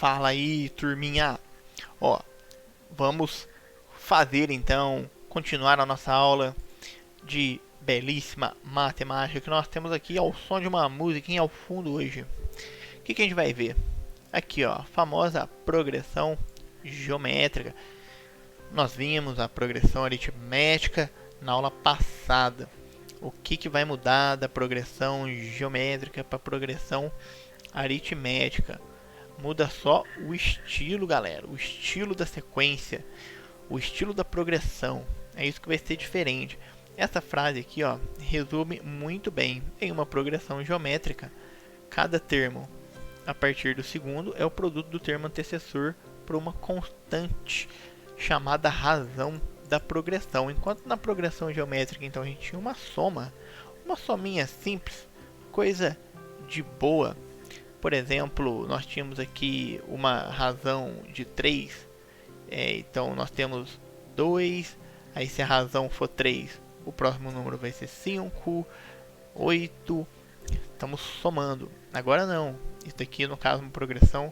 Fala aí, turminha. Ó, vamos fazer então, continuar a nossa aula de belíssima matemática que nós temos aqui ao som de uma musiquinha ao fundo hoje. O que a gente vai ver? Aqui, ó, famosa progressão geométrica. Nós vimos a progressão aritmética na aula passada. O que vai mudar da progressão geométrica para a progressão aritmética? Muda só o estilo, galera. O estilo da sequência. O estilo da progressão. É isso que vai ser diferente. Essa frase aqui, ó, resume muito bem. Em uma progressão geométrica, cada termo a partir do segundo é o produto do termo antecessor por uma constante chamada razão da progressão. Enquanto na progressão geométrica, então, a gente tinha uma soma, uma sominha simples, coisa de boa. Por exemplo, nós tínhamos aqui uma razão de 3, então nós temos 2, aí se a razão for 3, o próximo número vai ser 5, 8, estamos somando. Agora não, isso aqui no caso é uma progressão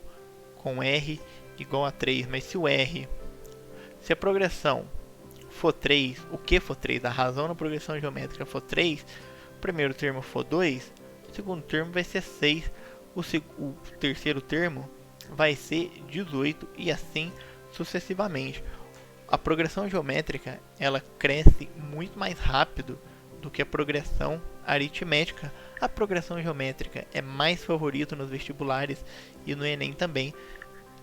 com R igual a 3, mas se a progressão for 3, o que for 3, a razão na progressão geométrica for 3, o primeiro termo for 2, o segundo termo vai ser 6, o terceiro termo vai ser 18 e assim sucessivamente. A progressão geométrica ela cresce muito mais rápido do que a progressão aritmética. A progressão geométrica é mais favorita nos vestibulares e no Enem também.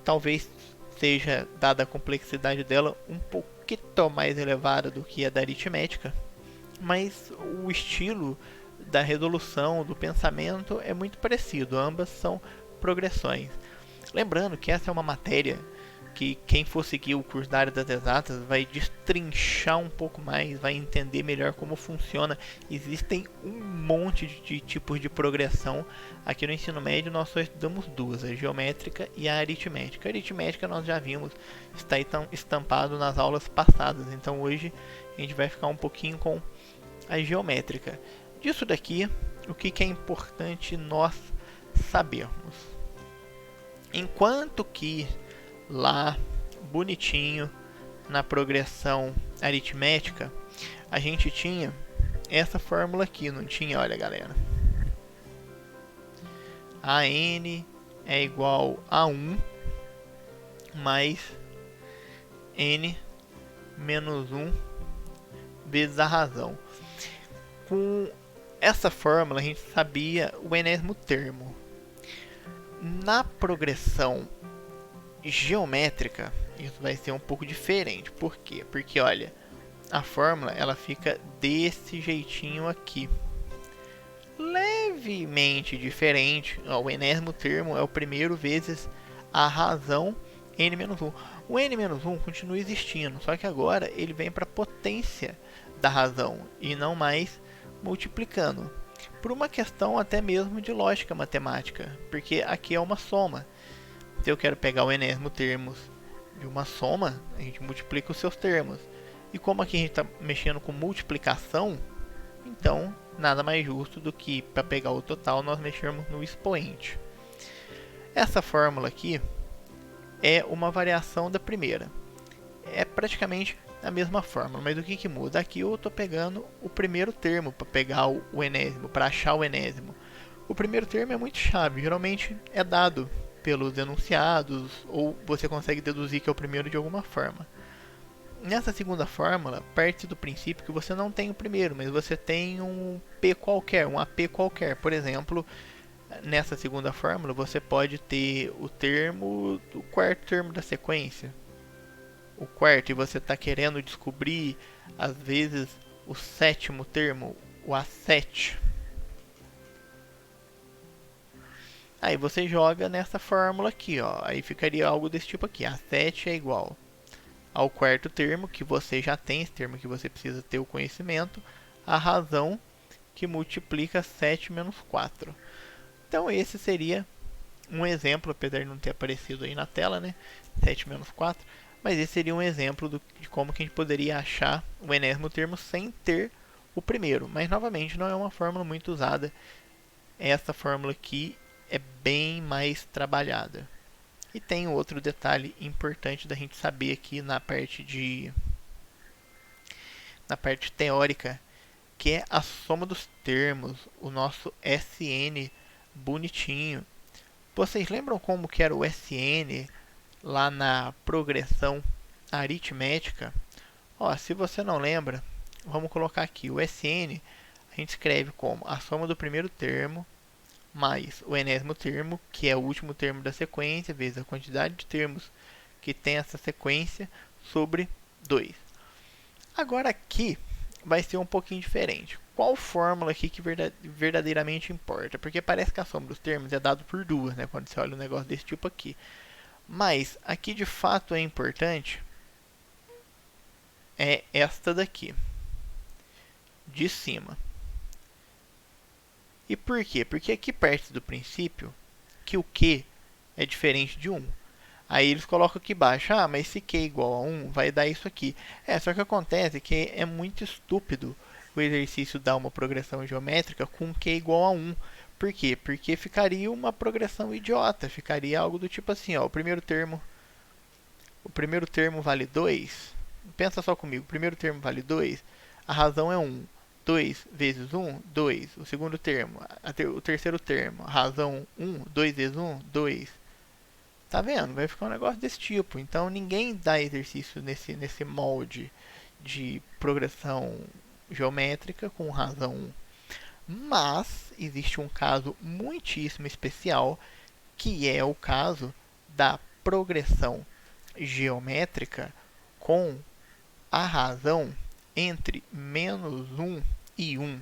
Talvez seja, dada a complexidade dela, um pouquinho mais elevada do que a da aritmética, mas o estilo da resolução, do pensamento é muito parecido, ambas são progressões. Lembrando que essa é uma matéria que quem for seguir o curso da área das exatas vai destrinchar um pouco mais, vai entender melhor como funciona. Existem um monte de tipos de progressão. Aqui no ensino médio nós só estudamos duas, a geométrica e a aritmética. A aritmética nós já vimos, está estampado nas aulas passadas, então hoje a gente vai ficar um pouquinho com a geométrica. Disso daqui, o que é importante nós sabermos? Enquanto que lá, bonitinho, na progressão aritmética, a gente tinha essa fórmula aqui, não tinha? Olha, galera. AN é igual a 1 mais N menos 1 vezes a razão. Com essa fórmula a gente sabia o enésimo termo. Na progressão geométrica isso vai ser um pouco diferente. Por quê? Porque olha, a fórmula ela fica desse jeitinho aqui, levemente diferente. O enésimo termo é o primeiro vezes a razão n-1. O n-1 continua existindo, só que agora ele vem para a potência da razão e não mais multiplicando, por uma questão até mesmo de lógica matemática, porque aqui é uma soma. Se eu quero pegar o enésimo termo de uma soma, a gente multiplica os seus termos. E como aqui a gente está mexendo com multiplicação, então nada mais justo do que para pegar o total nós mexermos no expoente. Essa fórmula aqui é uma variação da primeira. É praticamente a mesma fórmula, mas o que muda? Aqui eu estou pegando o primeiro termo para pegar o enésimo, para achar o enésimo. O primeiro termo é muito chave, geralmente é dado pelos enunciados, ou você consegue deduzir que é o primeiro de alguma forma. Nessa segunda fórmula, parte do princípio que você não tem o primeiro, mas você tem um P qualquer, um AP qualquer. Por exemplo, nessa segunda fórmula, você pode ter o termo, o quarto termo da sequência. O quarto, e você está querendo descobrir, às vezes, o sétimo termo, o A7. Aí você joga nessa fórmula aqui, ó. Aí ficaria algo desse tipo aqui. A7 é igual ao quarto termo, que você já tem, esse termo que você precisa ter o conhecimento, a razão que multiplica 7 menos 4. Então esse seria um exemplo, apesar de não ter aparecido aí na tela, né? 7 menos 4. Mas esse seria um exemplo de como que a gente poderia achar o enésimo termo sem ter o primeiro. Mas novamente não é uma fórmula muito usada. Essa fórmula aqui é bem mais trabalhada. E tem outro detalhe importante da gente saber aqui na parte teórica, que é a soma dos termos, o nosso SN bonitinho. Vocês lembram como que era o SN lá na progressão aritmética? Ó, se você não lembra, vamos colocar aqui o SN, a gente escreve como a soma do primeiro termo mais o enésimo termo, que é o último termo da sequência, vezes a quantidade de termos que tem essa sequência, sobre 2. Agora aqui vai ser um pouquinho diferente. Qual fórmula aqui que verdadeiramente importa? Porque parece que a soma dos termos é dado por duas, né? Quando você olha um negócio desse tipo aqui. Mas aqui de fato é importante é esta daqui, de cima. E por quê? Porque aqui parte do princípio que o Q é diferente de 1. Aí eles colocam aqui embaixo, mas se Q é igual a 1, vai dar isso aqui. Só que acontece que é muito estúpido o exercício dar uma progressão geométrica com Q igual a 1. Por quê? Porque ficaria uma progressão idiota, ficaria algo do tipo assim, ó, o primeiro termo vale 2. Pensa só comigo, o primeiro termo vale 2, a razão é 1. 2 vezes 1, 2. O segundo termo, o terceiro termo, a razão 1, 2 vezes 1, 2. Tá vendo? Vai ficar um negócio desse tipo. Então ninguém dá exercício nesse molde de progressão geométrica com razão 1. Mas existe um caso muitíssimo especial, que é o caso da progressão geométrica com a razão entre menos 1 e 1.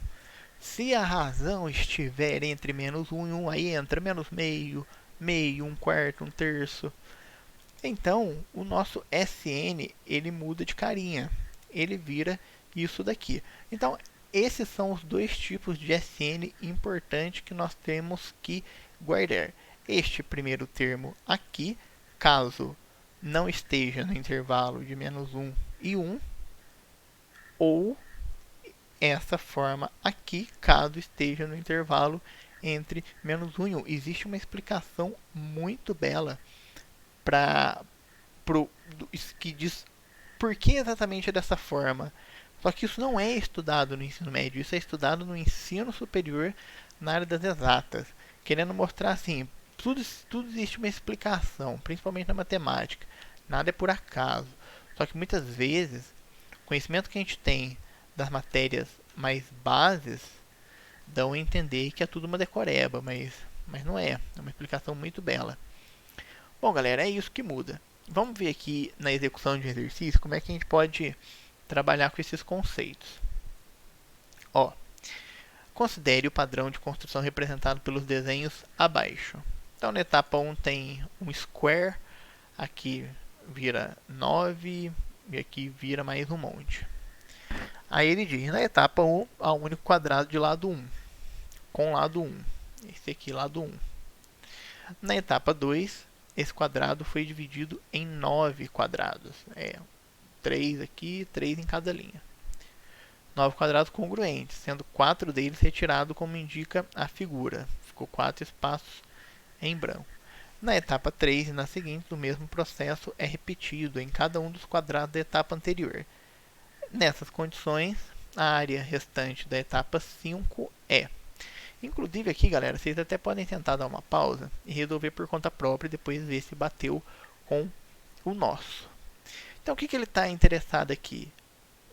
Se a razão estiver entre menos 1 e 1, aí entra menos meio, meio, um quarto, um terço. Então, o nosso SN, ele muda de carinha. Ele vira isso daqui. Então, esses são os dois tipos de SN importantes que nós temos que guardar. Este primeiro termo aqui, caso não esteja no intervalo de menos 1 e 1, ou essa forma aqui, caso esteja no intervalo entre menos 1 e 1. Existe uma explicação muito bela que diz por que exatamente é dessa forma. Só que isso não é estudado no ensino médio, isso é estudado no ensino superior na área das exatas. Querendo mostrar assim, tudo existe uma explicação, principalmente na matemática. Nada é por acaso. Só que muitas vezes, o conhecimento que a gente tem das matérias mais bases dão a entender que é tudo uma decoreba, mas não é. É uma explicação muito bela. Bom, galera, é isso que muda. Vamos ver aqui na execução de um exercício como é que a gente pode trabalhar com esses conceitos. Ó, considere o padrão de construção representado pelos desenhos abaixo. Então, na etapa 1 tem um square, aqui vira 9 e aqui vira mais um monte. Aí ele diz, na etapa 1, há um único quadrado de lado 1, com lado 1. Esse aqui, lado 1. Na etapa 2, esse quadrado foi dividido em 9 quadrados. 3 aqui, 3 em cada linha. 9 quadrados congruentes, sendo 4 deles retirados como indica a figura. Ficou 4 espaços em branco. Na etapa 3 e na seguinte, o mesmo processo é repetido em cada um dos quadrados da etapa anterior. Nessas condições, a área restante da etapa 5 é. Inclusive aqui, galera, vocês até podem tentar dar uma pausa e resolver por conta própria e depois ver se bateu com o nosso. Então, o que ele está interessado aqui?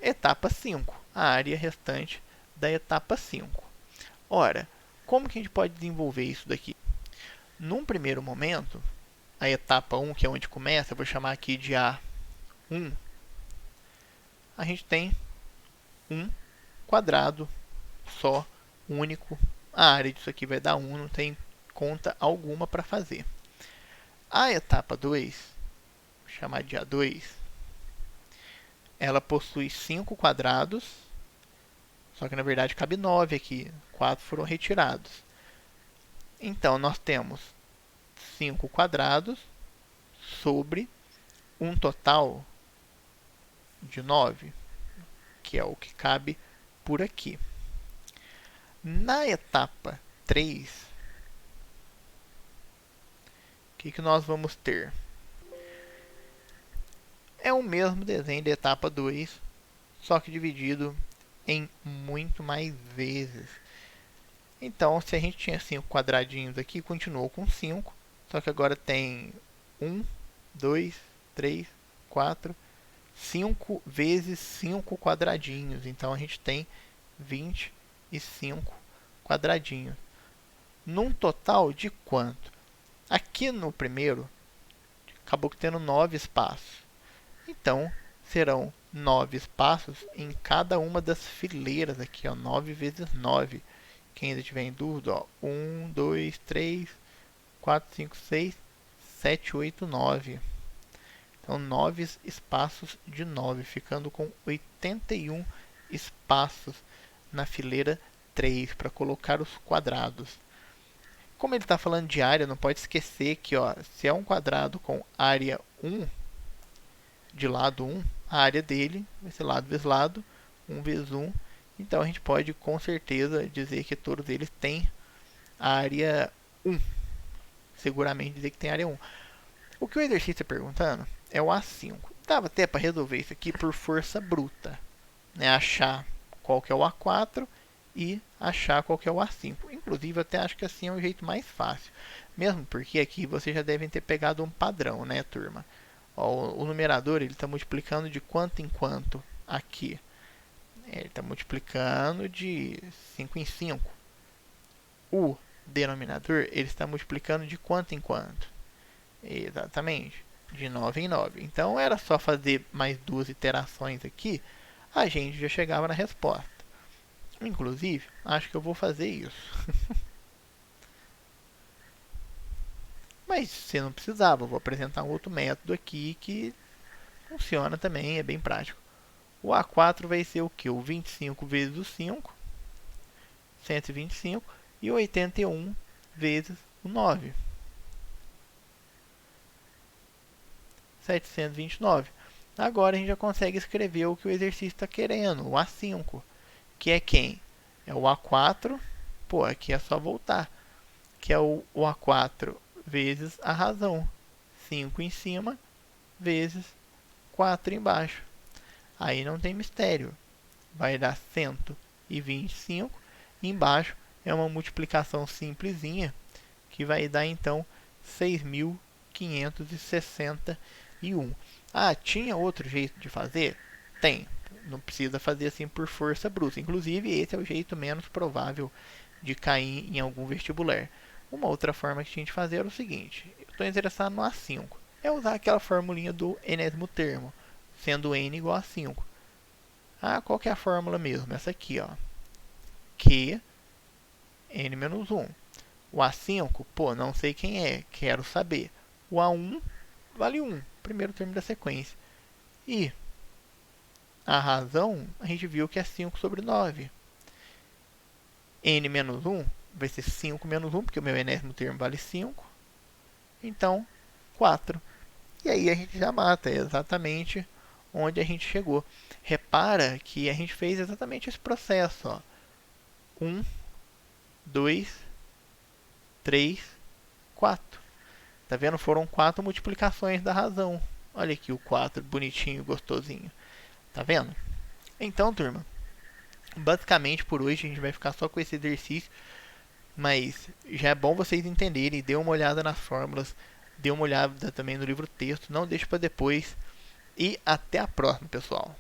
Etapa 5, a área restante da etapa 5. Ora, como que a gente pode desenvolver isso daqui? Num primeiro momento, a etapa 1, que é onde começa, eu vou chamar aqui de A1, a gente tem um quadrado só, único. A área disso aqui vai dar 1, não tem conta alguma para fazer. A etapa 2, vou chamar de A2, ela possui 5 quadrados, só que na verdade cabe 9 aqui, 4 foram retirados. Então, nós temos 5 quadrados sobre um total de 9, que é o que cabe por aqui. Na etapa 3, o que nós vamos ter? É o mesmo desenho da etapa 2, só que dividido em muito mais vezes. Então, se a gente tinha 5 quadradinhos aqui, continuou com 5, só que agora tem 1, 2, 3, 4, 5 vezes 5 quadradinhos. Então, a gente tem 25 quadradinhos. Num total de quanto? Aqui no primeiro, acabou tendo 9 espaços. Então, serão 9 espaços em cada uma das fileiras aqui, ó, 9 vezes 9. Quem ainda tiver em dúvida, ó, 1, 2, 3, 4, 5, 6, 7, 8, 9. Então, 9 espaços de 9, ficando com 81 espaços na fileira 3 para colocar os quadrados. Como ele está falando de área, não pode esquecer que, ó, se é um quadrado com área 1, de lado 1, a área dele vai ser lado vezes lado, 1 vezes 1. Então a gente pode com certeza dizer que todos eles têm área 1. Seguramente dizer que tem área 1. O que o exercício está perguntando é o A5. Dava até para resolver isso aqui por força bruta, né? Achar qual que é o A4 e achar qual que é o A5. Inclusive, eu até acho que assim é o jeito mais fácil. Mesmo porque aqui vocês já devem ter pegado um padrão, né, turma? Ó, o numerador ele está multiplicando de quanto em quanto aqui. Ele está multiplicando de 5 em 5. O denominador ele está multiplicando de quanto em quanto? Exatamente, de 9 em 9. Então era só fazer mais duas iterações aqui, a gente já chegava na resposta. Inclusive, acho que eu vou fazer isso. Mas se não precisava, eu vou apresentar um outro método aqui que funciona também, é bem prático. O A4 vai ser o que? O 25 vezes o 5, 125, e 81 vezes o 9, 729. Agora a gente já consegue escrever o que o exercício está querendo, o A5, que é quem? É o A4, pô, aqui é só voltar, que é o A4 vezes a razão, 5 em cima, vezes 4 embaixo. Aí não tem mistério, vai dar 125, e embaixo é uma multiplicação simplesinha, que vai dar então 6.561. Ah, tinha outro jeito de fazer? Tem. Não precisa fazer assim por força bruta. Inclusive, esse é o jeito menos provável de cair em algum vestibular. Uma outra forma que a gente fazer era o seguinte: eu estou interessado no A5. É usar aquela formulinha do enésimo termo, sendo n igual a 5. Ah, qual que é a fórmula mesmo? Essa aqui, ó. Q n menos 1. O A5, pô, não sei quem é, quero saber. O A1 vale 1, primeiro termo da sequência. E a razão, a gente viu que é 5 sobre 9. N menos 1 vai ser 5 menos 1, porque o meu enésimo termo vale 5. Então, 4. E aí a gente já mata, é exatamente onde a gente chegou. Repara que a gente fez exatamente esse processo, ó. 1, 2, 3, 4. Tá vendo? Foram 4 multiplicações da razão. Olha aqui o 4, bonitinho, gostosinho. Tá vendo? Então, turma, basicamente por hoje a gente vai ficar só com esse exercício. Mas já é bom vocês entenderem. Dê uma olhada nas fórmulas. Dê uma olhada também no livro texto. Não deixe para depois. E até a próxima, pessoal.